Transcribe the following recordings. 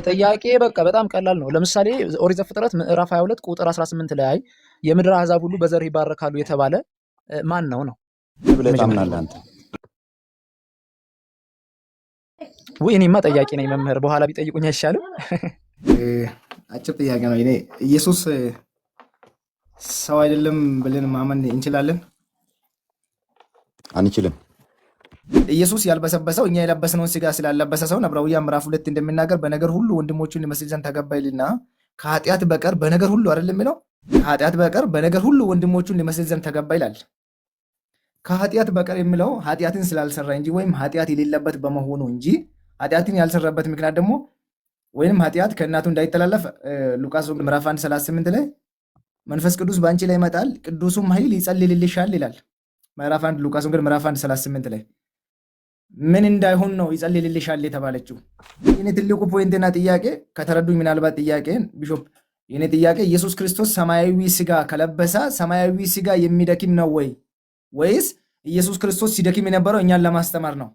ጥያቄ በቃ በጣም ቀላል ነው። ለምሳሌ ኦሪት ዘፍጥረት ምዕራፍ 22 ቁጥር 18 ላይ የምድር አሕዛብ ሁሉ በዘር ይባረካሉ የተባለ ማን ነው ነው? ብለህ ታምናለህ አንተ? ወይ እኔማ ጠያቂ ነኝ መምህር፣ በኋላ ቢጠይቁኝ አይሻልም? አጭር ጥያቄ ነው። እኔ ኢየሱስ ሰው አይደለም ብለን ማመን እንችላለን? አንችልም። ኢየሱስ ያልበሰበሰው እኛ የለበስነውን ስጋ ስላለበሰ ሰው ዕብራውያን ምዕራፍ 2 እንደሚናገር በነገር ሁሉ ወንድሞቹን ይመስል ዘንድ ተገባ ይልና ከኃጢአት በቀር በነገር ሁሉ አይደለም የሚለው? ከኃጢአት በቀር በነገር ሁሉ ወንድሞቹን ሊመስል ዘንድ ተገባ ይላል። ከኃጢአት በቀር የሚለው ኃጢአትን ስላልሰራ እንጂ ወይም ኃጢአት የሌለበት በመሆኑ እንጂ ኃጢአትን ያልሰራበት ምክንያት ደግሞ ወይም ኃጢአት ከእናቱ እንዳይተላለፍ ሉቃስ ምዕራፍ 1:38 ላይ መንፈስ ቅዱስ በአንቺ ላይ ይመጣል ቅዱሱም ኃይል ይጸልልልሻል ይላል። ምዕራፍ 1 ሉቃስ ምዕራፍ 1:38 ላይ ምን እንዳይሆን ነው ይጸልልልሻል የተባለችው? የኔ ትልቁ ፖይንትና ጥያቄ ከተረዱኝ ምናልባት ጥያቄን ቢሾፕ፣ የኔ ጥያቄ ኢየሱስ ክርስቶስ ሰማያዊ ስጋ ከለበሰ ሰማያዊ ስጋ የሚደክም ነው ወይ ወይስ ኢየሱስ ክርስቶስ ሲደክም የነበረው እኛን ለማስተማር ነው?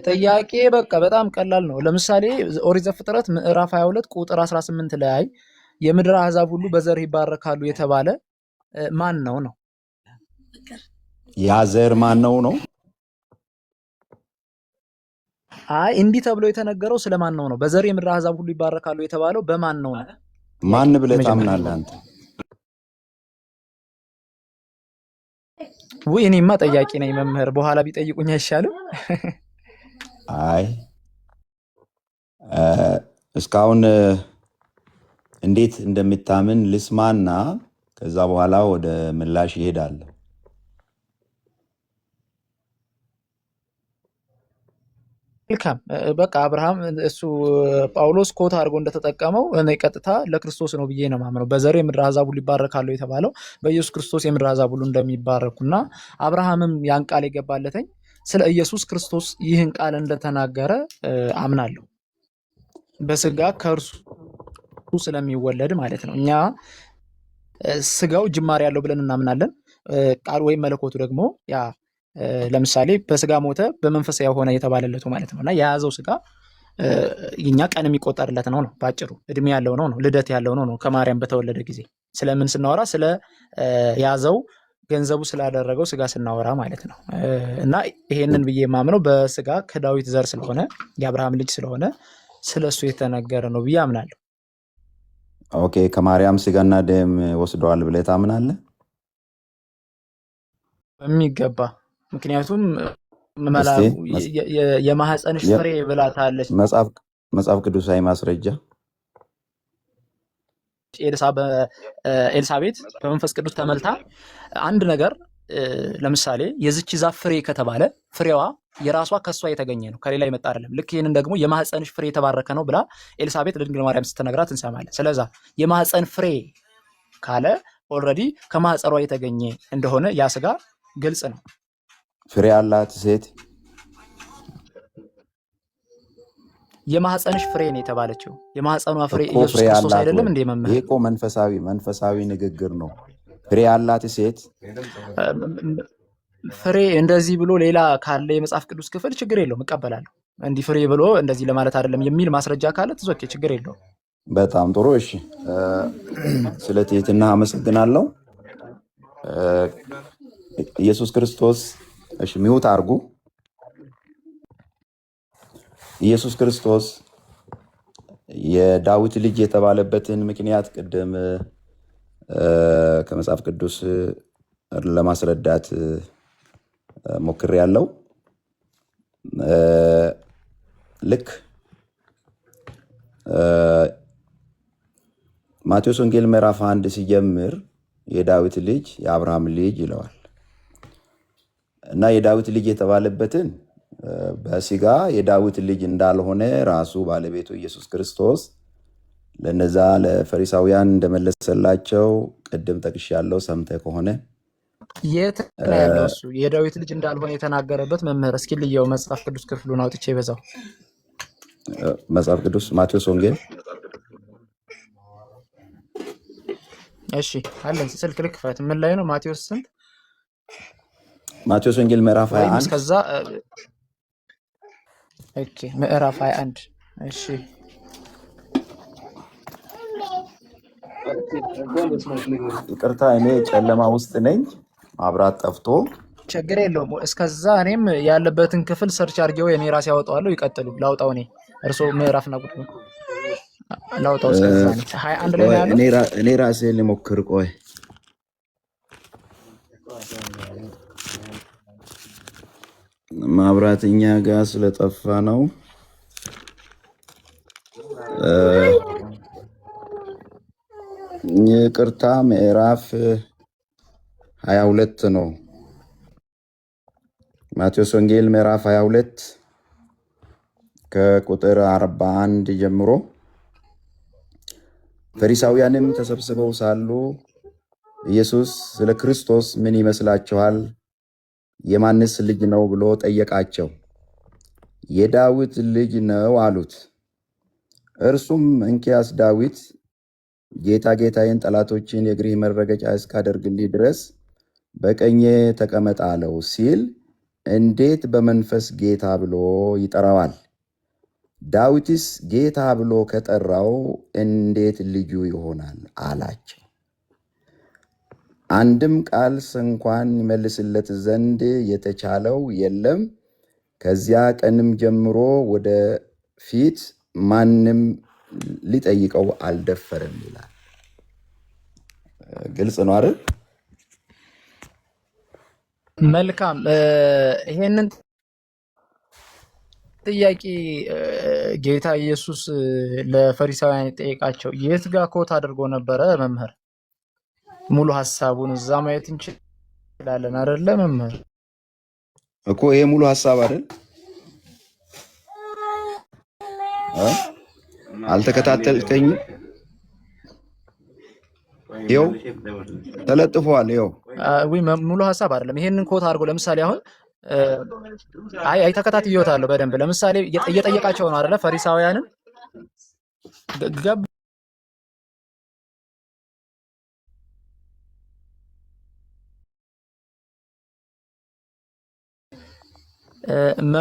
ጥያቄ በቃ በጣም ቀላል ነው። ለምሳሌ ኦሪት ዘፍጥረት ምዕራፍ 22 ቁጥር 18 ላይ የምድር አሕዛብ ሁሉ በዘር ይባረካሉ የተባለ ማን ነው ነው? ያ ዘር ማን ነው ነው? አይ እንዲህ ተብሎ የተነገረው ስለማን ነው ነው? በዘር የምድር አሕዛብ ሁሉ ይባረካሉ የተባለው በማን ነው ነው? ማን ብለህ ታምናለህ አንተ? ወይ እኔማ ጠያቂ ነኝ መምህር፣ በኋላ ቢጠይቁኝ አይሻልም? አይ እስካሁን እንዴት እንደምታምን ልስማና ከዛ በኋላ ወደ ምላሽ ይሄዳል። መልካም በቃ አብርሃም እሱ ጳውሎስ ኮት አድርጎ እንደተጠቀመው እኔ ቀጥታ ለክርስቶስ ነው ብዬ ነው ማምነው። በዘር የምድር አሕዛብ ሁሉ ይባረካሉ የተባለው በኢየሱስ ክርስቶስ የምድር አሕዛብ ሁሉ እንደሚባረኩና አብርሃምም ያን ቃል የገባለተኝ ስለ ኢየሱስ ክርስቶስ ይህን ቃል እንደተናገረ አምናለሁ። በስጋ ከእርሱ ስለሚወለድ ማለት ነው። እኛ ስጋው ጅማሬ ያለው ብለን እናምናለን። ቃል ወይም መለኮቱ ደግሞ ያ ለምሳሌ በስጋ ሞተ በመንፈስ ሆነ የተባለለቱ ማለት ነው። እና የያዘው ስጋ እኛ ቀን የሚቆጠርለት ነው። በአጭሩ እድሜ ያለው ነው። ልደት ያለው ነው። ከማርያም በተወለደ ጊዜ ስለምን ስናወራ ስለ ያዘው ገንዘቡ ስላደረገው ስጋ ስናወራ ማለት ነው። እና ይሄንን ብዬ የማምነው በስጋ ከዳዊት ዘር ስለሆነ የአብርሃም ልጅ ስለሆነ ስለሱ የተነገረ ነው ብዬ አምናለሁ። ኦኬ፣ ከማርያም ስጋና ደም ወስደዋል ብለህ ታምናለህ? በሚገባ ምክንያቱም የማህፀንሽ ፍሬ ብላታለች። መጽሐፍ ቅዱሳዊ ማስረጃ ኤልሳቤጥ በመንፈስ ቅዱስ ተመልታ አንድ ነገር ለምሳሌ የዚች ዛፍ ፍሬ ከተባለ ፍሬዋ የራሷ ከሷ የተገኘ ነው፣ ከሌላ የመጣ አይደለም። ልክ ይህንን ደግሞ የማህፀንሽ ፍሬ የተባረከ ነው ብላ ኤልሳቤጥ ለድንግል ማርያም ስትነግራት እንሰማለን። ስለዛ የማህፀን ፍሬ ካለ ኦልሬዲ ከማህፀሯ የተገኘ እንደሆነ ያ ስጋ ግልጽ ነው። ፍሬ አላት ሴት የማህፀንሽ ፍሬ ነው የተባለችው። የማህፀኗ ፍሬ ኢየሱስ ክርስቶስ አይደለም እንዴ መምህር? ይሄ እኮ መንፈሳዊ ንግግር ነው። ፍሬ አላት ሴት ፍሬ እንደዚህ ብሎ ሌላ ካለ የመጽሐፍ ቅዱስ ክፍል ችግር የለውም እቀበላለሁ። እንዲህ ፍሬ ብሎ እንደዚህ ለማለት አይደለም የሚል ማስረጃ ካለ ትዞኬ ችግር የለውም። በጣም ጥሩ። እሺ፣ ስለ ትህትና አመሰግናለሁ። ኢየሱስ ክርስቶስ እሺ፣ ሚውት አርጉ። ኢየሱስ ክርስቶስ የዳዊት ልጅ የተባለበትን ምክንያት ቅድም ከመጽሐፍ ቅዱስ ለማስረዳት ሞክሬያለሁ። ልክ ማቴዎስ ወንጌል ምዕራፍ 1 ሲጀምር የዳዊት ልጅ የአብርሃም ልጅ ይለዋል እና የዳዊት ልጅ የተባለበትን በስጋ የዳዊት ልጅ እንዳልሆነ ራሱ ባለቤቱ ኢየሱስ ክርስቶስ ለነዛ ለፈሪሳውያን እንደመለሰላቸው ቅድም ጠቅሻለሁ። ሰምተህ ከሆነ የት ነው ያለው እሱ የዳዊት ልጅ እንዳልሆነ የተናገረበት? መምህር እስኪ ልየው መጽሐፍ ቅዱስ ክፍሉን አውጥቼ በዛው መጽሐፍ ቅዱስ ማቴዎስ ወንጌል እሺ አለኝ ስልክ ልክፈት። ምን ላይ ነው? ማቴዎስ ስንት? ማቴዎስ ወንጌል ምዕራፍ ወይም 21 እስከዛ ኦኬ፣ ምዕራፍ 21 እሺ። ይቅርታ እኔ ጨለማ ውስጥ ነኝ፣ ማብራት ጠፍቶ። ችግር የለውም። እስከዛ እኔም ያለበትን ክፍል ሰርች አድርጌው እኔ ራሴ ያወጣዋለሁ። ይቀጥሉ። ላውጣው እኔ እርሶ ምዕራፍና ቁጥሩ ላውጣው። እስከዛ እኔ 21 ላይ ነው ያለው። እኔ ራሴ ልሞክር። ቆይ ማብራት እኛ ጋር ስለጠፋ ነው። ይቅርታ ምዕራፍ 22 ነው። ማቴዎስ ወንጌል ምዕራፍ 22 ከቁጥር 41 ጀምሮ። ፈሪሳውያንም ተሰብስበው ሳሉ ኢየሱስ ስለ ክርስቶስ ምን ይመስላችኋል? የማንስ ልጅ ነው ብሎ ጠየቃቸው። የዳዊት ልጅ ነው አሉት። እርሱም እንኪያስ ዳዊት ጌታ ጌታዬን ጠላቶችን የእግርህ መረገጫ እስካደርግልህ ድረስ በቀኜ ተቀመጥ አለው ሲል እንዴት በመንፈስ ጌታ ብሎ ይጠራዋል? ዳዊትስ ጌታ ብሎ ከጠራው እንዴት ልጁ ይሆናል አላቸው። አንድም ቃል እንኳን ይመልስለት ዘንድ የተቻለው የለም። ከዚያ ቀንም ጀምሮ ወደ ፊት ማንም ሊጠይቀው አልደፈረም ይላል። ግልጽ ነው አይደል? መልካም። ይሄንን ጥያቄ ጌታ ኢየሱስ ለፈሪሳውያን የጠየቃቸው የት ጋር ኮት አድርጎ ነበረ መምህር? ሙሉ ሐሳቡን እዛ ማየት እንችላለን አይደለ መምህር? እኮ ይሄ ሙሉ ሐሳብ አይደል? አልተከታተልከኝ? ይኸው ተለጥፏል። ይኸው ሙሉ ሐሳብ አይደለም። ይሄንን ኮት አድርጎ ለምሳሌ አሁን አይ ተከታትዬዎታለሁ በደንብ። ለምሳሌ እየጠየቃቸው ነው አይደለ ፈሪሳውያንን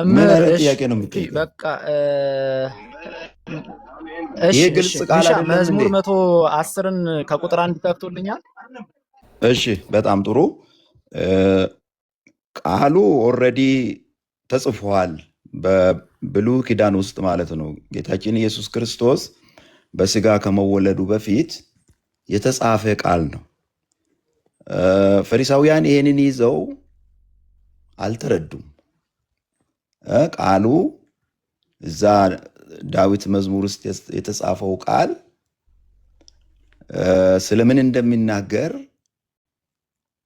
ምን አይነት ጥያቄ ነው የምትጠይቀው? በቃ እሺ፣ ግልጽ ቃል አይደለም። መዝሙር 110ን ከቁጥር 1 ከፍቶልኛል። እሺ፣ በጣም ጥሩ። ቃሉ ኦልሬዲ ተጽፏል በብሉይ ኪዳን ውስጥ ማለት ነው። ጌታችን ኢየሱስ ክርስቶስ በስጋ ከመወለዱ በፊት የተጻፈ ቃል ነው። ፈሪሳውያን ይሄንን ይዘው አልተረዱም። ቃሉ እዛ ዳዊት መዝሙር ውስጥ የተጻፈው ቃል ስለምን እንደሚናገር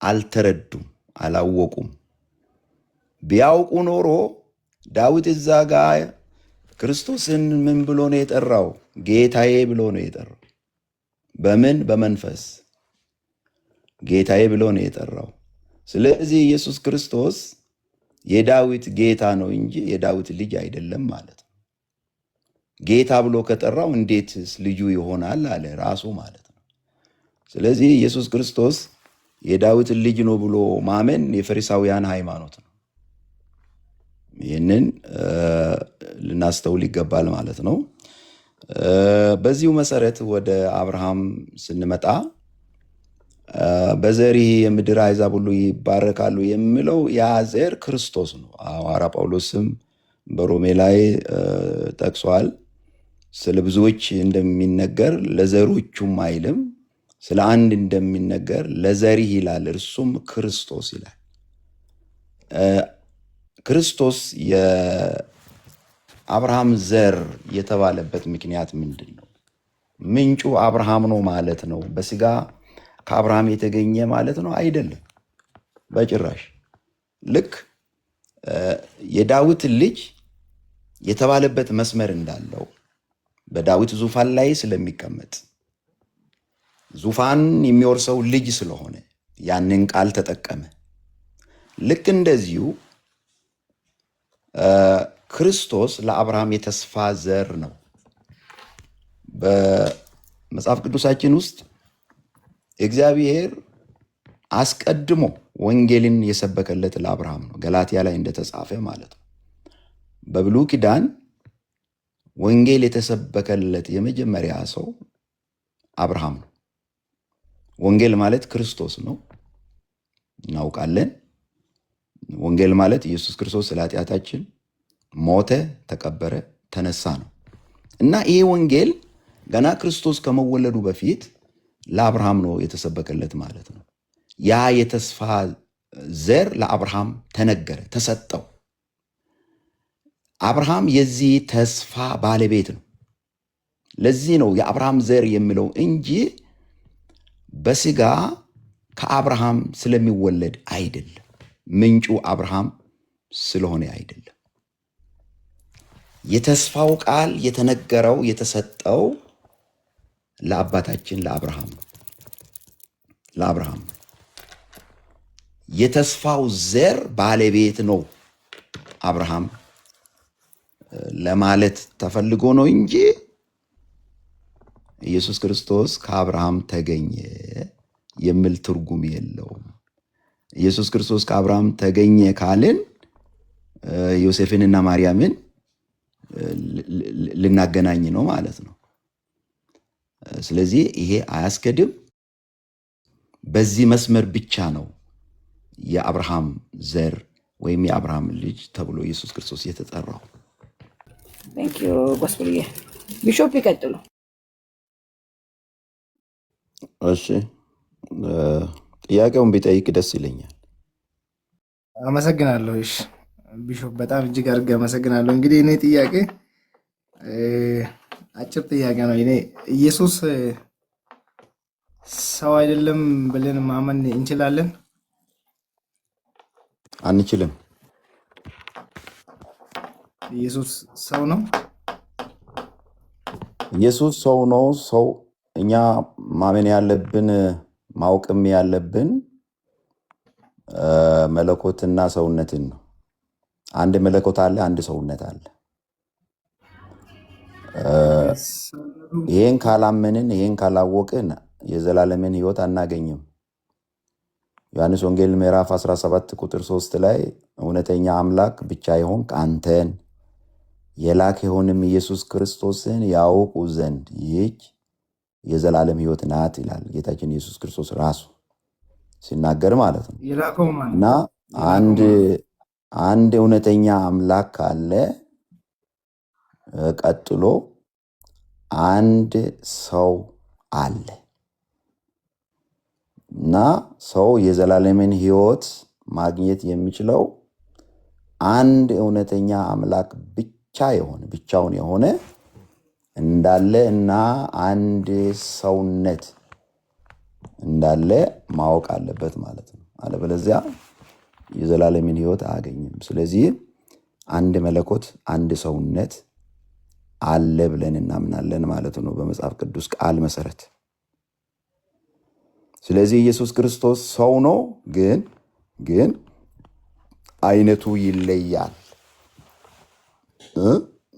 አልተረዱም፣ አላወቁም። ቢያውቁ ኖሮ ዳዊት እዛ ጋር ክርስቶስን ምን ብሎ ነው የጠራው? ጌታዬ ብሎ ነው የጠራው። በምን? በመንፈስ ጌታዬ ብሎ ነው የጠራው። ስለዚህ ኢየሱስ ክርስቶስ የዳዊት ጌታ ነው እንጂ የዳዊት ልጅ አይደለም ማለት ነው። ጌታ ብሎ ከጠራው እንዴትስ ልጁ ይሆናል አለ ራሱ ማለት ነው። ስለዚህ ኢየሱስ ክርስቶስ የዳዊት ልጅ ነው ብሎ ማመን የፈሪሳውያን ሃይማኖት ነው። ይህንን ልናስተውል ይገባል ማለት ነው። በዚሁ መሰረት ወደ አብርሃም ስንመጣ በዘርህ የምድር አሕዛብ ሁሉ ይባረካሉ የሚለው ያ ዘር ክርስቶስ ነው። ሐዋርያ ጳውሎስም በሮሜ ላይ ጠቅሷል። ስለ ብዙዎች እንደሚነገር ለዘሮቹም አይልም፣ ስለ አንድ እንደሚነገር ለዘርህ ይላል፣ እርሱም ክርስቶስ ይላል። ክርስቶስ የአብርሃም ዘር የተባለበት ምክንያት ምንድን ነው? ምንጩ አብርሃም ነው ማለት ነው። በስጋ ከአብርሃም የተገኘ ማለት ነው? አይደለም በጭራሽ። ልክ የዳዊት ልጅ የተባለበት መስመር እንዳለው በዳዊት ዙፋን ላይ ስለሚቀመጥ ዙፋን የሚወርሰው ልጅ ስለሆነ ያንን ቃል ተጠቀመ። ልክ እንደዚሁ ክርስቶስ ለአብርሃም የተስፋ ዘር ነው። በመጽሐፍ ቅዱሳችን ውስጥ እግዚአብሔር አስቀድሞ ወንጌልን የሰበከለት ለአብርሃም ነው። ገላትያ ላይ እንደተጻፈ ማለት ነው። በብሉይ ኪዳን ወንጌል የተሰበከለት የመጀመሪያ ሰው አብርሃም ነው። ወንጌል ማለት ክርስቶስ ነው እናውቃለን። ወንጌል ማለት ኢየሱስ ክርስቶስ ስለ ኃጢአታችን ሞተ፣ ተቀበረ፣ ተነሳ ነው እና ይሄ ወንጌል ገና ክርስቶስ ከመወለዱ በፊት ለአብርሃም ነው የተሰበከለት ማለት ነው። ያ የተስፋ ዘር ለአብርሃም ተነገረ፣ ተሰጠው። አብርሃም የዚህ ተስፋ ባለቤት ነው። ለዚህ ነው የአብርሃም ዘር የሚለው እንጂ በስጋ ከአብርሃም ስለሚወለድ አይደለም። ምንጩ አብርሃም ስለሆነ አይደለም። የተስፋው ቃል የተነገረው የተሰጠው ለአባታችን ለአብርሃም ነው። ለአብርሃም የተስፋው ዘር ባለቤት ነው አብርሃም ለማለት ተፈልጎ ነው እንጂ ኢየሱስ ክርስቶስ ከአብርሃም ተገኘ የሚል ትርጉም የለውም። ኢየሱስ ክርስቶስ ከአብርሃም ተገኘ ካልን ዮሴፍንና ማርያምን ልናገናኝ ነው ማለት ነው። ስለዚህ ይሄ አያስከድም። በዚህ መስመር ብቻ ነው የአብርሃም ዘር ወይም የአብርሃም ልጅ ተብሎ ኢየሱስ ክርስቶስ የተጠራው። ቴንክዩ ጎስፔልዬ። ቢሾፕ ይቀጥሉ። እሺ ጥያቄውን ቢጠይቅ ደስ ይለኛል። አመሰግናለሁ። እሺ ቢሾፕ በጣም እጅግ አድርጌ አመሰግናለሁ። እንግዲህ እኔ ጥያቄ አጭር ጥያቄ ነው። እኔ ኢየሱስ ሰው አይደለም ብለን ማመን እንችላለን? አንችልም። ኢየሱስ ሰው ነው? ኢየሱስ ሰው ነው። ሰው እኛ ማመን ያለብን ማወቅም ያለብን መለኮትና ሰውነትን ነው። አንድ መለኮት አለ፣ አንድ ሰውነት አለ። ይሄን ካላመንን ይሄን ካላወቅን የዘላለምን ሕይወት አናገኝም። ዮሐንስ ወንጌል ምዕራፍ 17 ቁጥር 3 ላይ እውነተኛ አምላክ ብቻ የሆንክ አንተን የላክኸውንም ኢየሱስ ክርስቶስን ያውቁ ዘንድ ይህች የዘላለም ሕይወት ናት ይላል ጌታችን ኢየሱስ ክርስቶስ ራሱ ሲናገር ማለት ነው። እና አንድ እውነተኛ አምላክ አለ። ቀጥሎ አንድ ሰው አለ እና ሰው የዘላለምን ሕይወት ማግኘት የሚችለው አንድ እውነተኛ አምላክ ብቻውን የሆነ እንዳለ እና አንድ ሰውነት እንዳለ ማወቅ አለበት ማለት ነው። አለበለዚያ የዘላለምን ሕይወት አያገኝም። ስለዚህ አንድ መለኮት አንድ ሰውነት አለ ብለን እናምናለን ማለት ነው በመጽሐፍ ቅዱስ ቃል መሰረት። ስለዚህ ኢየሱስ ክርስቶስ ሰው ነው፣ ግን አይነቱ ይለያል።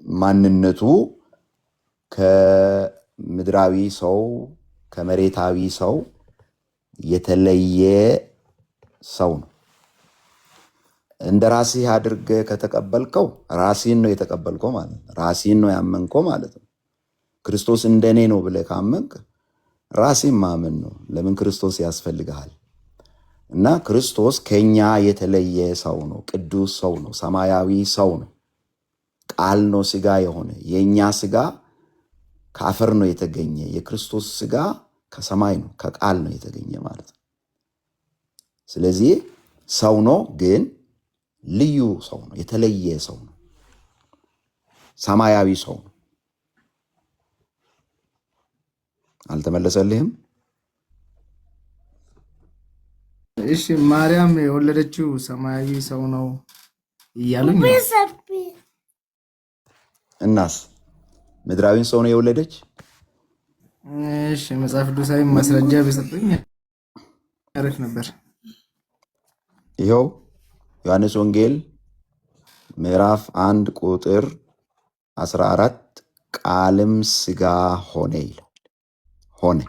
ማንነቱ ከምድራዊ ሰው ከመሬታዊ ሰው የተለየ ሰው ነው። እንደ ራስህ አድርገህ ከተቀበልከው ራስህን ነው የተቀበልከው ማለት ነው። ራስህን ነው ያመንከው ማለት ነው። ክርስቶስ እንደኔ ነው ብለህ ካመንክ ራስህን ማመን ነው። ለምን ክርስቶስ ያስፈልግሃል። እና ክርስቶስ ከኛ የተለየ ሰው ነው። ቅዱስ ሰው ነው። ሰማያዊ ሰው ነው። ቃል ነው ስጋ የሆነ። የኛ ስጋ ከአፈር ነው የተገኘ። የክርስቶስ ስጋ ከሰማይ ነው፣ ከቃል ነው የተገኘ ማለት ነው። ስለዚህ ሰው ነው፣ ግን ልዩ ሰው ነው። የተለየ ሰው ነው። ሰማያዊ ሰው ነው። አልተመለሰልህም? እሺ ማርያም የወለደችው ሰማያዊ ሰው ነው እያሉኝ ነው። እናስ ምድራዊን ሰው ነው የወለደች? እሺ መጽሐፍ ቅዱሳዊ ማስረጃ ቢሰጡኝ አሪፍ ነበር። ይኸው ዮሐንስ ወንጌል ምዕራፍ 1 ቁጥር 14 ቃልም ስጋ ሆነ ይላል። ሆነ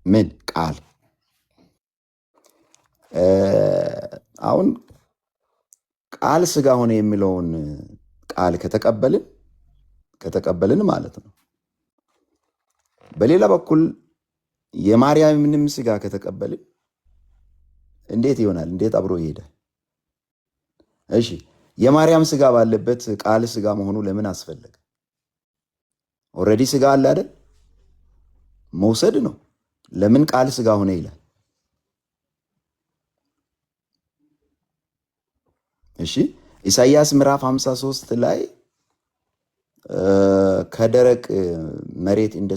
ምን ቃል? አሁን ቃል ስጋ ሆነ የሚለውን ቃል ከተቀበልን ማለት ነው። በሌላ በኩል የማርያምንም ስጋ ከተቀበልን እንዴት ይሆናል? እንዴት አብሮ ይሄዳል? እሺ የማርያም ስጋ ባለበት ቃል ስጋ መሆኑ ለምን አስፈለገ? ኦልሬዲ ስጋ አለ አይደል? መውሰድ ነው። ለምን ቃል ስጋ ሆነ ይላል? እሺ ኢሳይያስ ምዕራፍ 53 ላይ ከደረቅ መሬት እንደ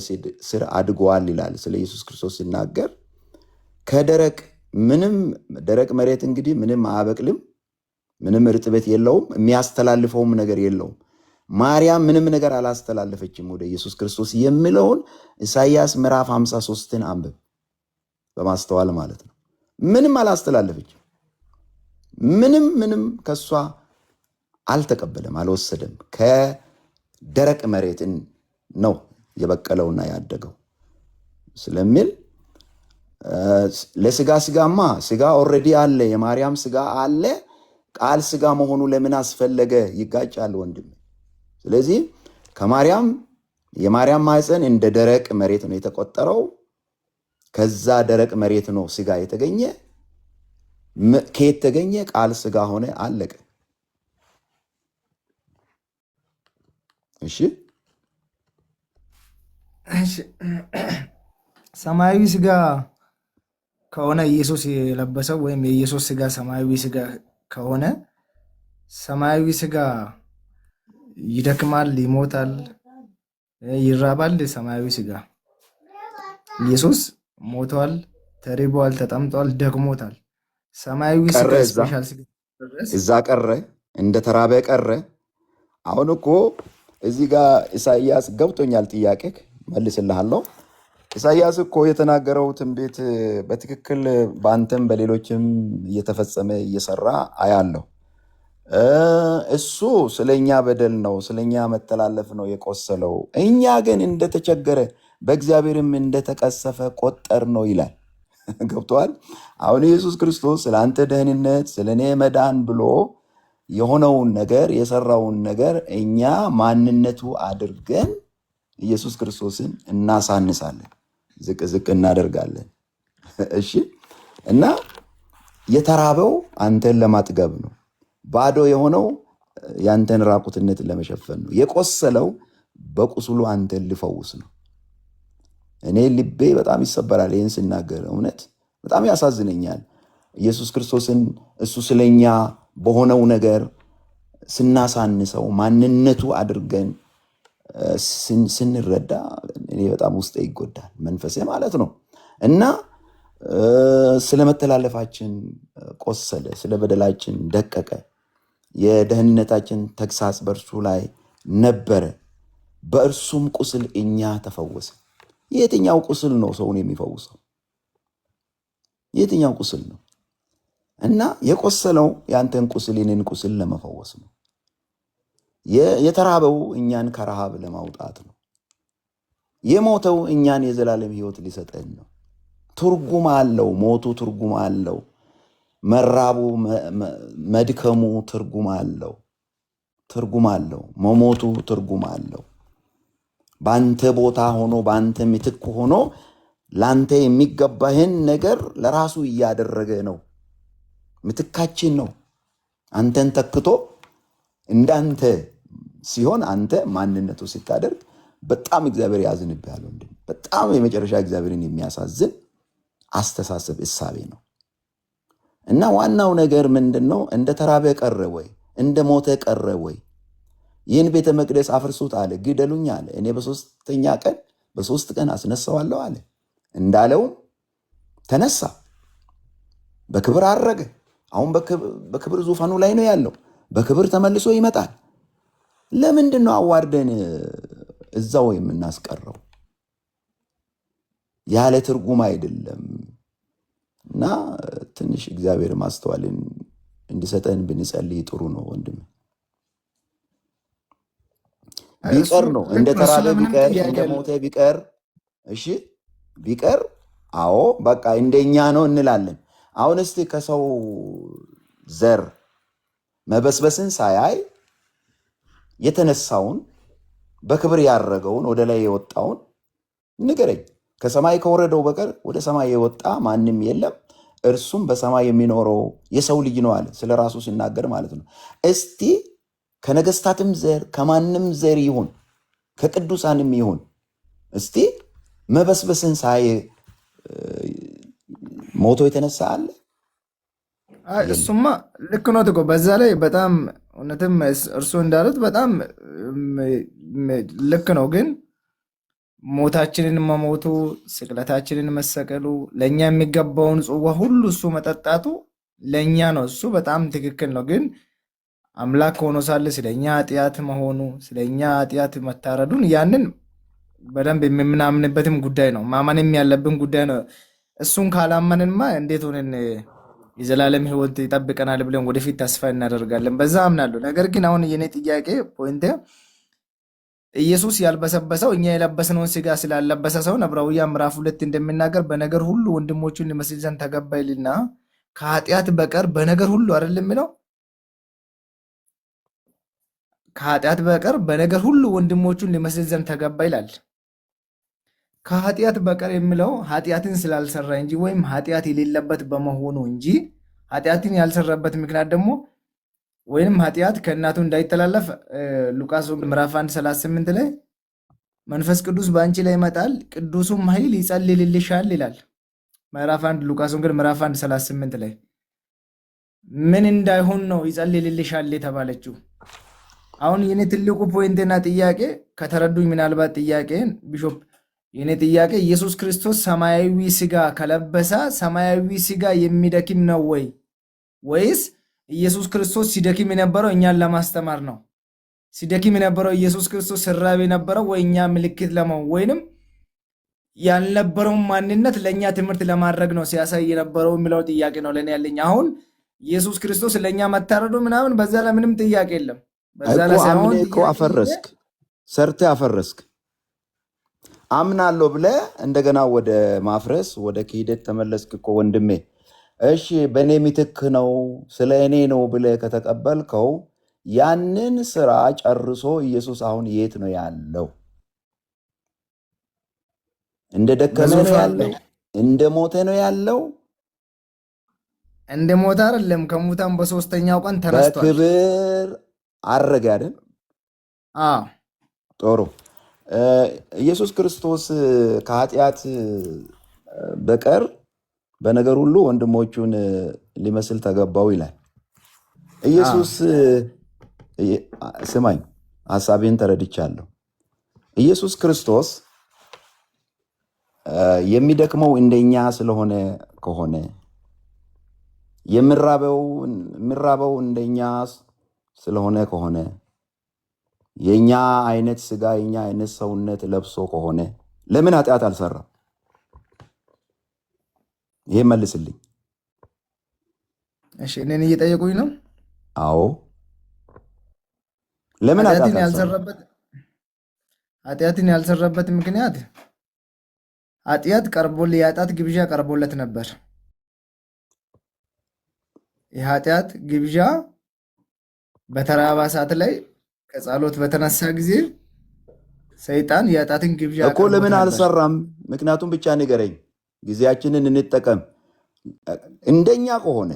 ስር አድጓል ይላል። ስለ ኢየሱስ ክርስቶስ ሲናገር ከደረቅ ደረቅ መሬት እንግዲህ ምንም አያበቅልም፣ ምንም እርጥበት የለውም፣ የሚያስተላልፈውም ነገር የለውም። ማርያም ምንም ነገር አላስተላለፈችም ወደ ኢየሱስ ክርስቶስ የሚለውን ኢሳይያስ ምዕራፍ 53ን አንብብ በማስተዋል ማለት ነው። ምንም አላስተላለፈችም። ምንም ከሷ አልተቀበለም፣ አልወሰደም። ከደረቅ መሬትን ነው የበቀለውና ያደገው ስለሚል ለስጋ ስጋማ ስጋ ኦልሬዲ አለ፣ የማርያም ስጋ አለ። ቃል ስጋ መሆኑ ለምን አስፈለገ? ይጋጫል ወንድም። ስለዚህ የማርያም ማህፀን እንደ ደረቅ መሬት ነው የተቆጠረው። ከዛ ደረቅ መሬት ነው ስጋ የተገኘ። ከየት ተገኘ? ቃል ስጋ ሆነ፣ አለቀ። እሺ ሰማያዊ ስጋ ከሆነ ኢየሱስ የለበሰው ወይም የኢየሱስ ስጋ ሰማያዊ ስጋ ከሆነ ሰማያዊ ስጋ ይደክማል፣ ይሞታል፣ ይራባል። ሰማያዊ ስጋ ኢየሱስ ሞቷል፣ ተርቧል፣ ተጠምጧል፣ ደክሞታል። ሰማያዊ ስጋ ስፔሻል ስጋ እዛ ቀረ፣ እንደ ተራበ ቀረ። አሁን እኮ እዚህ ጋር ኢሳይያስ ገብቶኛል፣ ጥያቄ መልስልሃለሁ። ኢሳይያስ እኮ የተናገረው ትንቢት በትክክል በአንተም በሌሎችም እየተፈጸመ እየሰራ አያለሁ። እሱ ስለኛ በደል ነው፣ ስለኛ መተላለፍ ነው የቆሰለው፣ እኛ ግን እንደተቸገረ በእግዚአብሔርም እንደተቀሰፈ ቆጠር ነው ይላል። ገብቶሃል? አሁን ኢየሱስ ክርስቶስ ስለ አንተ ደህንነት፣ ስለ እኔ መዳን ብሎ የሆነውን ነገር የሰራውን ነገር እኛ ማንነቱ አድርገን ኢየሱስ ክርስቶስን እናሳንሳለን፣ ዝቅ ዝቅ እናደርጋለን። እሺ እና የተራበው አንተን ለማጥገብ ነው። ባዶ የሆነው ያንተን ራቁትነት ለመሸፈን ነው። የቆሰለው በቁስሉ አንተን ሊፈውስ ነው። እኔ ልቤ በጣም ይሰበራል ይህን ስናገር፣ እውነት በጣም ያሳዝነኛል። ኢየሱስ ክርስቶስን እሱ ስለኛ በሆነው ነገር ስናሳንሰው ማንነቱ አድርገን ስንረዳ እኔ በጣም ውስጤ ይጎዳል፣ መንፈሴ ማለት ነው። እና ስለ መተላለፋችን ቆሰለ፣ ስለ በደላችን ደቀቀ፣ የደህንነታችን ተግሳጽ በእርሱ ላይ ነበረ፣ በእርሱም ቁስል እኛ ተፈወሰ። የትኛው ቁስል ነው ሰውን የሚፈውሰው? የትኛው ቁስል ነው? እና የቆሰለው ያንተን ቁስል የኔን ቁስል ለመፈወስ ነው። የተራበው እኛን ከረሃብ ለማውጣት ነው። የሞተው እኛን የዘላለም ሕይወት ሊሰጠን ነው። ትርጉም አለው። ሞቱ ትርጉም አለው። መራቡ መድከሙ ትርጉም አለው። መሞቱ ትርጉም አለው። በአንተ ቦታ ሆኖ በአንተ ምትክ ሆኖ ለአንተ የሚገባህን ነገር ለራሱ እያደረገ ነው። ምትካችን ነው። አንተን ተክቶ እንዳንተ ሲሆን አንተ ማንነቱ ሲታደርግ በጣም እግዚአብሔር ያዝንብሃል ወንድም። በጣም የመጨረሻ እግዚአብሔርን የሚያሳዝን አስተሳሰብ እሳቤ ነው። እና ዋናው ነገር ምንድነው? እንደ ተራበ ቀረ ወይ? እንደ ሞተ ቀረ ወይ? ይህን ቤተ መቅደስ አፍርሱት አለ፣ ግደሉኝ አለ፣ እኔ በሶስት ቀን አስነሳዋለሁ አለ። እንዳለውም ተነሳ፣ በክብር አረገ። አሁን በክብር ዙፋኑ ላይ ነው ያለው። በክብር ተመልሶ ይመጣል። ለምንድን ነው አዋርደን እዛው የምናስቀረው? ያለ ትርጉም አይደለም። እና ትንሽ እግዚአብሔር ማስተዋልን እንዲሰጠን ብንጸልይ ጥሩ ነው ወንድም። ቢቀር ነው እንደ እሱ ተራበ ለምንም ቢቀር ጥያቄ እንደ የለም። ሞተ ቢቀር እሺ ቢቀር አዎ በቃ እንደኛ ነው እንላለን። አሁን እስቲ ከሰው ዘር መበስበስን ሳያይ የተነሳውን በክብር ያረገውን ወደ ላይ የወጣውን ንገረኝ። ከሰማይ ከወረደው በቀር ወደ ሰማይ የወጣ ማንም የለም፣ እርሱም በሰማይ የሚኖረው የሰው ልጅ ነው አለ፣ ስለ ራሱ ሲናገር ማለት ነው። እስቲ ከነገስታትም ዘር ከማንም ዘር ይሁን ከቅዱሳንም ይሁን እስቲ መበስበስን ሳይ ሞቶ የተነሳ አለ? እሱማ ልክ ነው እኮ በዛ ላይ በጣም እውነትም እርሱ እንዳሉት በጣም ልክ ነው። ግን ሞታችንን መሞቱ ስቅለታችንን መሰቀሉ ለእኛ የሚገባውን ጽዋ ሁሉ እሱ መጠጣቱ ለእኛ ነው። እሱ በጣም ትክክል ነው። ግን አምላክ ሆኖ ሳለ ስለኛ ኃጢአት መሆኑ ስለኛ ኃጢአት መታረዱን ያንን በደንብ የምናምንበትም ጉዳይ ነው። ማመንም ያለብን ጉዳይ ነው። እሱን ካላመንንማ እንዴት ሆነን የዘላለም ሕይወት ይጠብቀናል ብለን ወደፊት ተስፋ እናደርጋለን? በዛ አምናለሁ። ነገር ግን አሁን የኔ ጥያቄ ፖይንት ኢየሱስ ያልበሰበሰው እኛ የለበስነውን ስጋ ስላለበሰ ሰው ዕብራውያን ምዕራፍ 2 እንደሚናገር በነገር ሁሉ ወንድሞቹን ሊመስል ዘንድ ተገባ ይልና ከኃጢአት በቀር በነገር ሁሉ አይደል የሚለው? ከኃጢአት በቀር በነገር ሁሉ ወንድሞቹን ሊመስል ዘንድ ተገባ ይላል። ከኃጢአት በቀር የሚለው ኃጢአትን ስላልሰራ እንጂ ወይም ኃጢአት የሌለበት በመሆኑ እንጂ ኃጢአትን ያልሰራበት ምክንያት ደግሞ ወይም ኃጢአት ከእናቱ እንዳይተላለፍ ሉቃስ ምዕራፍ 1:38 ላይ መንፈስ ቅዱስ በአንቺ ላይ ይመጣል ቅዱሱም ኃይል ይጸልልልሻል ይላል። ምዕራፍ 1 ሉቃስ ወንጌል ምዕራፍ 1:38 ላይ ምን እንዳይሆን ነው ይጸልልልሻል የተባለችው? አሁን የኔ ትልቁ ፖይንትና ጥያቄ ከተረዱኝ ምናልባት ጥያቄን ቢሾፕ የኔ ጥያቄ ኢየሱስ ክርስቶስ ሰማያዊ ስጋ ከለበሰ ሰማያዊ ስጋ የሚደክም ነው ወይ ወይስ ኢየሱስ ክርስቶስ ሲደክም የነበረው እኛን ለማስተማር ነው? ሲደክም የነበረው ኢየሱስ ክርስቶስ ሲራብ የነበረው ወይ እኛ ምልክት ለመሆን ወይንም ያልነበረውን ማንነት ለእኛ ትምህርት ለማድረግ ነው ሲያሳይ የነበረው የሚለው ጥያቄ ነው ለእኔ ያለኝ። አሁን ኢየሱስ ክርስቶስ ለእኛ መታረዱ ምናምን በዛ ላይ ምንም ጥያቄ የለም። በዛ ላይ ሳይሆን አምኔ እኮ አፈረስክ፣ ሰርተ አፈረስክ። አምናለሁ ብለህ እንደገና ወደ ማፍረስ ወደ ክህደት ተመለስክ እኮ ወንድሜ። እሺ በእኔ ምትክ ነው ስለ እኔ ነው ብለህ ከተቀበልከው ያንን ስራ ጨርሶ ኢየሱስ አሁን የት ነው ያለው? እንደ ደከመ ነው ያለው? እንደ ሞተ ነው ያለው? እንደ ሞተ አይደለም፣ ከሙታን በሶስተኛው ቀን ተነስቷል። በክብር አረገ አይደል? ጥሩ። ኢየሱስ ክርስቶስ ከኃጢአት በቀር በነገር ሁሉ ወንድሞቹን ሊመስል ተገባው ይላል። ኢየሱስ ስማኝ፣ ሐሳቤን ተረድቻለሁ። ኢየሱስ ክርስቶስ የሚደክመው እንደኛ ስለሆነ ከሆነ የሚራበው እንደኛ ስለሆነ ከሆነ የኛ አይነት ስጋ የኛ አይነት ሰውነት ለብሶ ከሆነ ለምን ኃጢአት አልሰራም? ይሄ መልስልኝ። እሺ እኔን እየጠየቁኝ ነው? አዎ። ለምን ኃጢአትን ያልሰራበት ምክንያት ኃጢአት የኃጢአት ግብዣ ቀርቦለት ነበር። የኃጢአት ግብዣ በተራባ ሰዓት ላይ ከጸሎት በተነሳ ጊዜ ሰይጣን የኃጢአትን ግብዣ እኮ ለምን አልሰራም? ምክንያቱም ብቻ ንገረኝ፣ ጊዜያችንን እንጠቀም። እንደኛ ከሆነ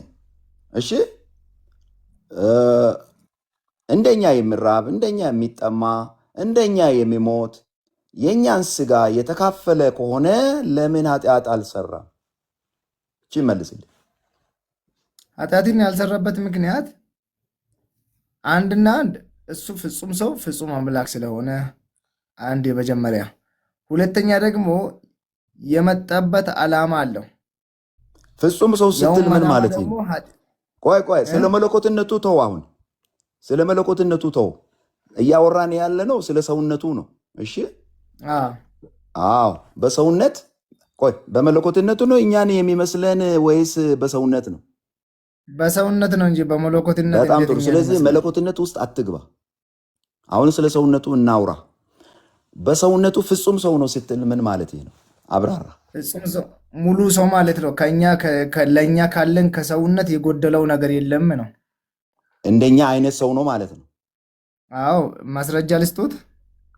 እሺ፣ እንደኛ የሚራብ እንደኛ የሚጠማ እንደኛ የሚሞት የእኛን ስጋ የተካፈለ ከሆነ ለምን ኃጢአት አልሰራም? እቺ መልስልኝ። ኃጢአትን ያልሰራበት ምክንያት አንድና አንድ እሱ ፍጹም ሰው ፍጹም አምላክ ስለሆነ አንድ የመጀመሪያ፣ ሁለተኛ ደግሞ የመጣበት ዓላማ አለው። ፍጹም ሰው ስትል ምን ማለት ነው? ቆይ ስለ መለኮትነቱ ተው። አሁን ስለ መለኮትነቱ ተው። እያወራን ያለ ነው ስለ ሰውነቱ ነው። እሺ አዎ፣ በሰውነት ቆይ፣ በመለኮትነቱ ነው እኛን የሚመስለን ወይስ በሰውነት ነው? በሰውነት ነው እንጂ በመለኮትነት። በጣም ጥሩ። ስለዚህ መለኮትነት ውስጥ አትግባ። አሁን ስለ ሰውነቱ እናውራ። በሰውነቱ ፍጹም ሰው ነው ስትል ምን ማለት ነው? አብራራ። ፍጹም ሰው ሙሉ ሰው ማለት ነው። ለእኛ ካለን ከሰውነት የጎደለው ነገር የለም ነው። እንደኛ አይነት ሰው ነው ማለት ነው። አዎ ማስረጃ ልስጡት።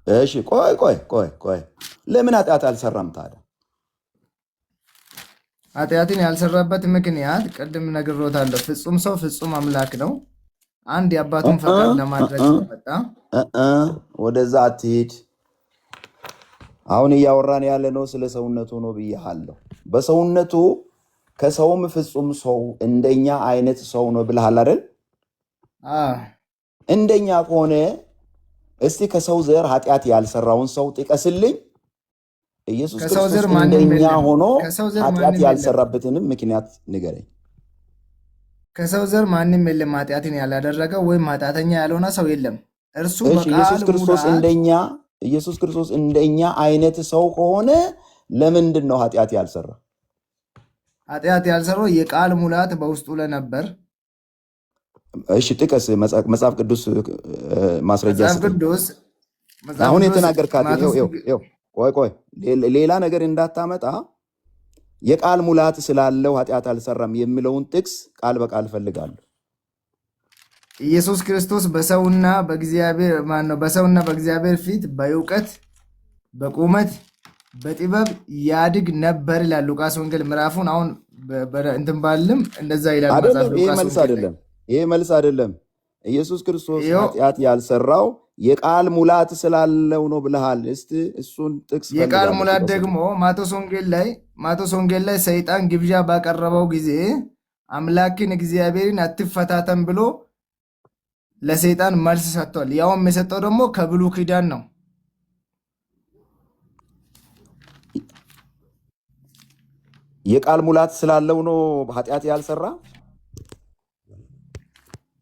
እሺ ቆይ ለምን ኃጢአት አልሰራም ታዲያ? ኃጢአትን ያልሰራበት ምክንያት ቅድም ነግሮታለሁ። ፍጹም ሰው ፍጹም አምላክ ነው። አንድ የአባቱን ፈቃድ ለማድረግ መጣ። ወደዛ አትሄድ። አሁን እያወራን ያለ ነው ስለ ሰውነቱ ነው ብያለሁ። በሰውነቱ ከሰውም ፍጹም ሰው እንደኛ አይነት ሰው ነው ብለሃል አይደል? እንደኛ ከሆነ እስቲ ከሰው ዘር ኃጢአት ያልሰራውን ሰው ጥቀስልኝ። ኢየሱስ ክርስቶስ እንደኛ ሆኖ ኃጢአት ያልሰራበትንም ምክንያት ንገረኝ። ከሰው ዘር ማንም የለም ኃጢአትን ያላደረገ ወይም ኃጢአተኛ ያልሆነ ሰው የለም። እርሱ ኢየሱስ ክርስቶስ እንደኛ አይነት ሰው ከሆነ ለምንድን ነው ኃጢአት ያልሰራ? ኃጢአት ያልሰራው የቃል ሙላት በውስጡ ለነበር። እሺ ጥቀስ። መጽሐፍ ቅዱስ ማስረጃ ቅዱስ አሁን የተናገርካት ቆይ ሌላ ነገር እንዳታመጣ። የቃል ሙላት ስላለው ኃጢአት አልሰራም የሚለውን ጥቅስ ቃል በቃል ፈልጋለሁ። ኢየሱስ ክርስቶስ በሰውና በእግዚአብሔር ፊት በእውቀት በቁመት በጥበብ ያድግ ነበር ይላል ሉቃስ ወንጌል ምዕራፉን። አሁን እንትን ባልም እንደዛ ይላል መጽሐፍ። ይሄ መልስ አይደለም። ኢየሱስ ክርስቶስ ኃጢአት ያልሰራው የቃል ሙላት ስላለው ነው ብለሃል። እስቲ እሱን ጥቅስ የቃል ሙላት ደግሞ ማቴዎስ ወንጌል ላይ ሰይጣን ግብዣ ባቀረበው ጊዜ አምላክን እግዚአብሔርን አትፈታተን ብሎ ለሰይጣን መልስ ሰጥቷል። ያውም የሰጠው ደግሞ ከብሉይ ኪዳን ነው። የቃል ሙላት ስላለው ነው ኃጢአት ያልሰራ።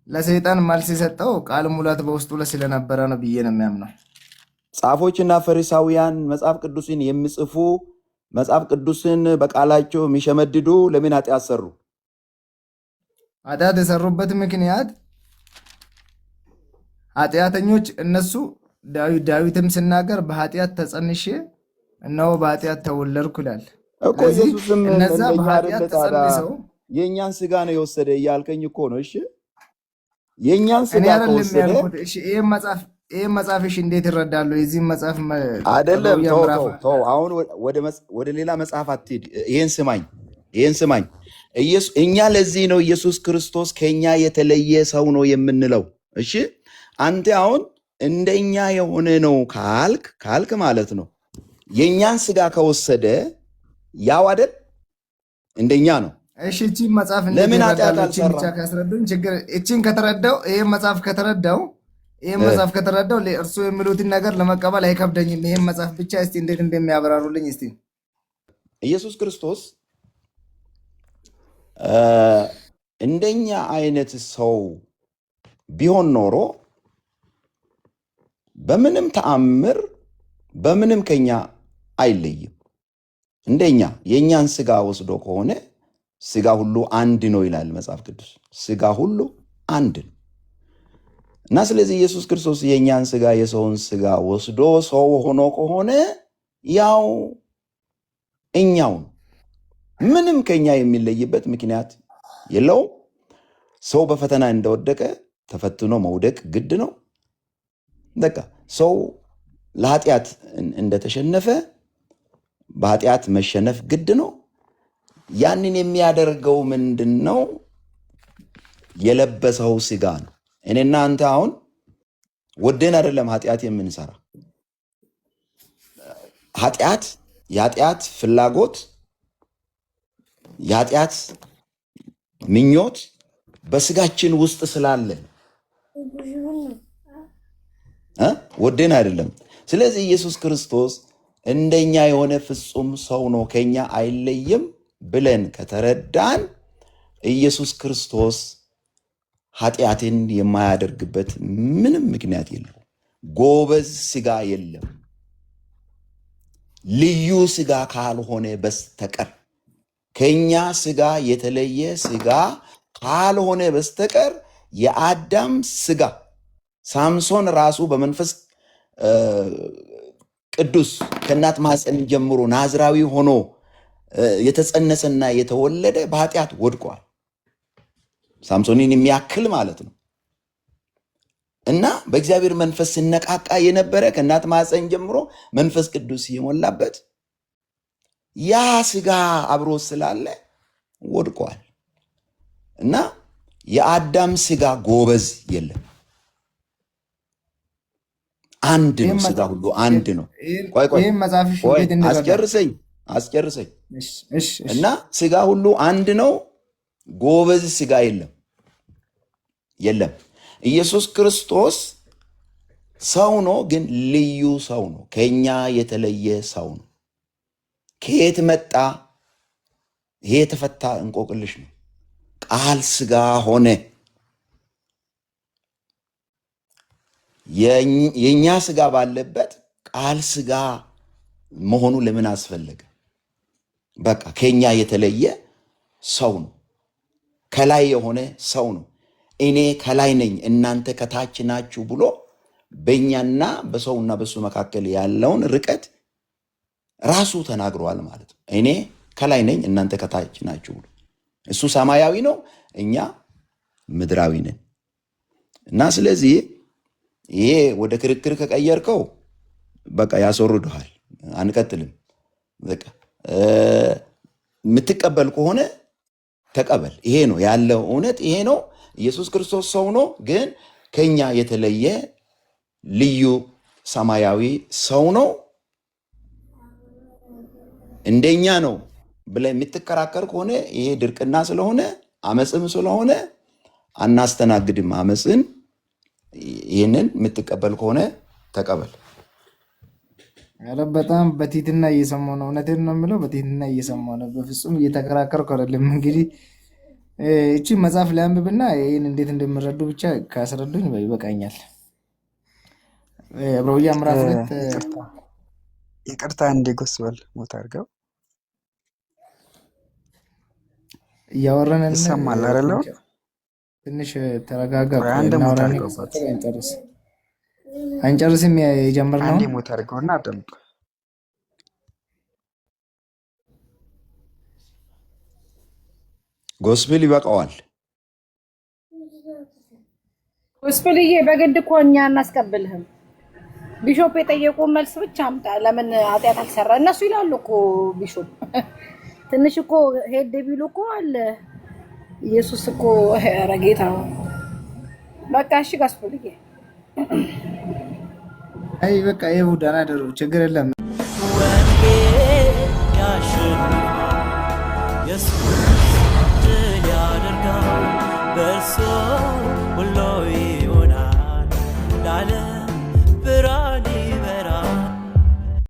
ለሰይጣን መልስ የሰጠው ቃል ሙላት በውስጡ ላይ ስለነበረ ነው ብዬ ነው የሚያምነው። ጻፎችና ፈሪሳውያን መጽሐፍ ቅዱስን የሚጽፉ መጽሐፍ ቅዱስን በቃላቸው የሚሸመድዱ ለምን ኃጢአት ሰሩ? ኃጢአት የሰሩበት ምክንያት ኃጢአተኞች እነሱ ዳዊትም ሲናገር በኃጢአት ተጸንሼ እነሆ በኃጢአት ተወለድኩ ይላል እኮ። ኢየሱስም እነዛ በኃጢአት ተጸንሰው የእኛን ስጋ ነው የወሰደ እያልከኝ እኮ ነው። እሺ የእኛን ስጋ ከወሰደ ይህም መጽሐፍሽ እንዴት ይረዳሉ? የዚህም መጽሐፍ አይደለም። ተው አሁን ወደ ሌላ መጽሐፍ አትሄድ። ይህን ስማኝ። እኛ ለዚህ ነው ኢየሱስ ክርስቶስ ከኛ የተለየ ሰው ነው የምንለው። እሺ አንተ አሁን እንደኛ የሆነ ነው ካልክ ማለት ነው የእኛን ስጋ ከወሰደ ያው አይደል እንደኛ ነው። እሺ እቺን መጽሐፍ ለምን ኃጢአት ካስረዱኝ ችግር እቺን ከተረዳው ይሄን መጽሐፍ ከተረዳው ለእርሱ የሚሉትን ነገር ለመቀበል አይከብደኝም። ይሄን መጽሐፍ ብቻ እስቲ እንዴት እንደሚያብራሩልኝ እስቲ። ኢየሱስ ክርስቶስ እንደኛ አይነት ሰው ቢሆን ኖሮ በምንም ተአምር በምንም ከኛ አይለይም። እንደኛ የእኛን ስጋ ወስዶ ከሆነ ስጋ ሁሉ አንድ ነው ይላል መጽሐፍ ቅዱስ። ስጋ ሁሉ አንድ ነው እና ስለዚህ ኢየሱስ ክርስቶስ የእኛን ስጋ የሰውን ስጋ ወስዶ ሰው ሆኖ ከሆነ ያው እኛው ነው። ምንም ከኛ የሚለይበት ምክንያት የለውም። ሰው በፈተና እንደወደቀ ተፈትኖ መውደቅ ግድ ነው። በቃ ሰው ለኃጢአት እንደተሸነፈ በኃጢአት መሸነፍ ግድ ነው። ያንን የሚያደርገው ምንድን ነው? የለበሰው ስጋ ነው። እኔና አንተ አሁን ወደን አይደለም ኃጢአት የምንሰራ። የኃጢአት ፍላጎት፣ የኃጢአት ምኞት በስጋችን ውስጥ ስላለ ወደን አይደለም። ስለዚህ ኢየሱስ ክርስቶስ እንደኛ የሆነ ፍጹም ሰው ነው፣ ከኛ አይለይም ብለን ከተረዳን ኢየሱስ ክርስቶስ ኃጢአትን የማያደርግበት ምንም ምክንያት የለው። ጎበዝ ስጋ የለም ልዩ ስጋ ካልሆነ በስተቀር፣ ከኛ ስጋ የተለየ ስጋ ካልሆነ በስተቀር የአዳም ስጋ ሳምሶን ራሱ በመንፈስ ቅዱስ ከእናት ማህፀን ጀምሮ ናዝራዊ ሆኖ የተጸነሰና የተወለደ በኃጢአት ወድቋል። ሳምሶንን የሚያክል ማለት ነው። እና በእግዚአብሔር መንፈስ ሲነቃቃ የነበረ ከእናት ማህፀን ጀምሮ መንፈስ ቅዱስ የሞላበት ያ ስጋ አብሮ ስላለ ወድቋል። እና የአዳም ስጋ ጎበዝ የለም፣ አንድ ነው። ስጋ ሁሉ አንድ ነው። ቆይ አስጨርሰኝ። እና ስጋ ሁሉ አንድ ነው፣ ጎበዝ ስጋ የለም። ኢየሱስ ክርስቶስ ሰው ነው፣ ግን ልዩ ሰው ነው። ከኛ የተለየ ሰው ነው። ከየት መጣ? ይሄ የተፈታ እንቆቅልሽ ነው። ቃል ስጋ ሆነ። የኛ ስጋ ባለበት ቃል ስጋ መሆኑ ለምን አስፈለገ? በቃ ከኛ የተለየ ሰው ነው። ከላይ የሆነ ሰው ነው። እኔ ከላይ ነኝ እናንተ ከታች ናችሁ ብሎ በእኛና በሰውና በሱ መካከል ያለውን ርቀት ራሱ ተናግሯል ማለት ነው። እኔ ከላይ ነኝ እናንተ ከታች ናችሁ ብሎ እሱ ሰማያዊ ነው፣ እኛ ምድራዊ ነን። እና ስለዚህ ይሄ ወደ ክርክር ከቀየርከው በቃ ያስወርድሃል፣ አንቀጥልም። በቃ የምትቀበል ከሆነ ተቀበል። ይሄ ነው ያለው እውነት፣ ይሄ ነው። ኢየሱስ ክርስቶስ ሰው ነው፣ ግን ከኛ የተለየ ልዩ ሰማያዊ ሰው ነው። እንደኛ ነው ብለህ የምትከራከር ከሆነ ይሄ ድርቅና ስለሆነ አመፅም ስለሆነ አናስተናግድም አመፅን። ይህንን የምትቀበል ከሆነ ተቀበል። ኧረ በጣም በትህትና እየሰማሁ ነው። እውነቴን ነው የምለው፣ በትህትና እየሰማሁ ነው። በፍጹም እየተከራከርኩ አይደለም። እንግዲህ እቺ መጽሐፍ ላንብብና ይህን እንዴት እንደምረዱ ብቻ ካስረዱኝ ይበቃኛል። ዕብራውያን ምዕራፍ 2 ይቅርታ እንደ ጎስበል ሞት አድርገው እያወራን ይሰማል አይደል? ትንሽ ተረጋጋ። አንድ ሞት አድርገውበት አንጨርስም የጀመርነው አንድ ሞት አድርገውና አደምጡ። ጎስፔል ይበቃዋል። ጎስፔልዬ በግድ እኮ እኛ እናስቀብልህም። ቢሾፕ የጠየቁ መልስ ብቻ አምጣ። ለምን ኃጢአት አልሰራ እነሱ ይላሉ እኮ ቢሾፕ ትንሽ እኮ ሄድ ቢሉ እኮ አለ ኢየሱስ እኮ ኧረ ጌታ ነው። በቃ እሺ ጎስፔልዬ አይ በቃ ይኸው ደህና ደሩ፣ ችግር የለም። በእርሱ ሁሉ ይሆናል።